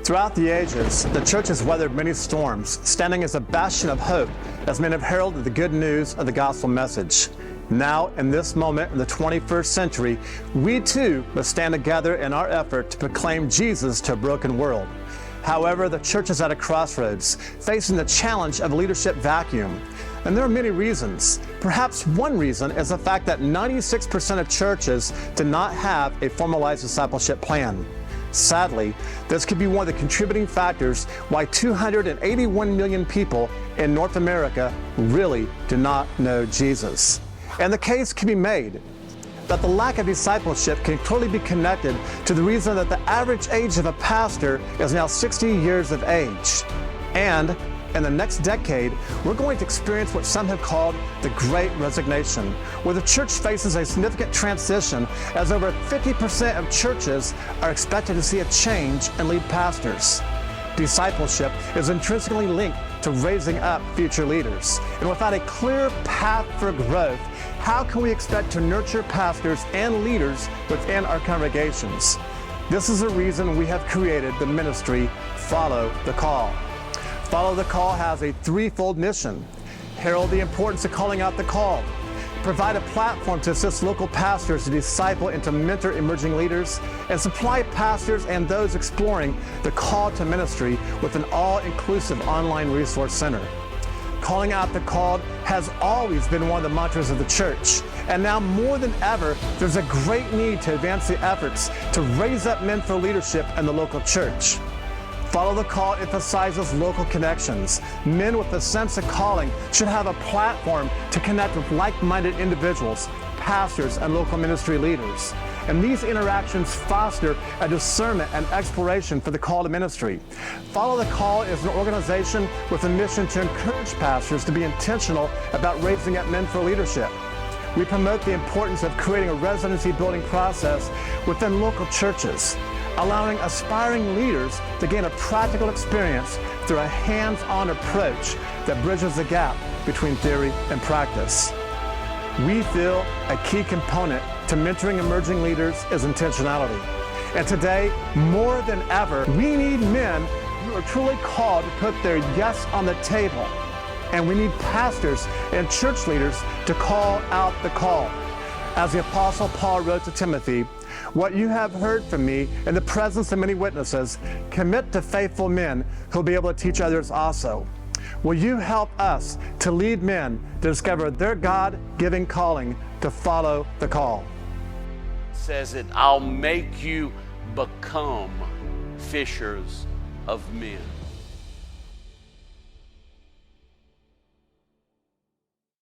Throughout the ages, the church has weathered many storms, standing as a bastion of hope as men have heralded the good news of the gospel message. Now, in this moment in the 21st century, we too must stand together in our effort to proclaim Jesus to a broken world. However, the church is at a crossroads, facing the challenge of a leadership vacuum. And there are many reasons. Perhaps one reason is the fact that 96% of churches do not have a formalized discipleship plan. Sadly, this could be one of the contributing factors why 281 million people in North America really do not know Jesus. And the case can be made that the lack of discipleship can clearly be connected to the reason that the average age of a pastor is now 60 years of age. And in the next decade, we're going to experience what some have called the Great Resignation, where the church faces a significant transition as over 50% of churches are expected to see a change in lead pastors. Discipleship is intrinsically linked to raising up future leaders. And without a clear path for growth, how can we expect to nurture pastors and leaders within our congregations? This is the reason we have created the ministry, Follow the Call. Follow the Call has a threefold mission: herald the importance of calling out the called, provide a platform to assist local pastors to disciple and to mentor emerging leaders, and supply pastors and those exploring the call to ministry with an all-inclusive online resource center. Calling out the called has always been one of the mantras of the church, and now more than ever, there's a great need to advance the efforts to raise up men for leadership in the local church. Follow the Call emphasizes local connections. Men with a sense of calling should have a platform to connect with like-minded individuals, pastors, and local ministry leaders. And these interactions foster a discernment and exploration for the call to ministry. Follow the Call is an organization with a mission to encourage pastors to be intentional about raising up men for leadership. We promote the importance of creating a residency building process within local churches, allowing aspiring leaders to gain a practical experience through a hands-on approach that bridges the gap between theory and practice. We feel a key component to mentoring emerging leaders is intentionality. And today, more than ever, we need men who are truly called to put their yes on the table. And we need pastors and church leaders to call out the call. As the Apostle Paul wrote to Timothy, "What you have heard from me in the presence of many witnesses, commit to faithful men who'll be able to teach others also." Will you help us to lead men to discover their God-given calling to follow the call? It says that I'll make you become fishers of men.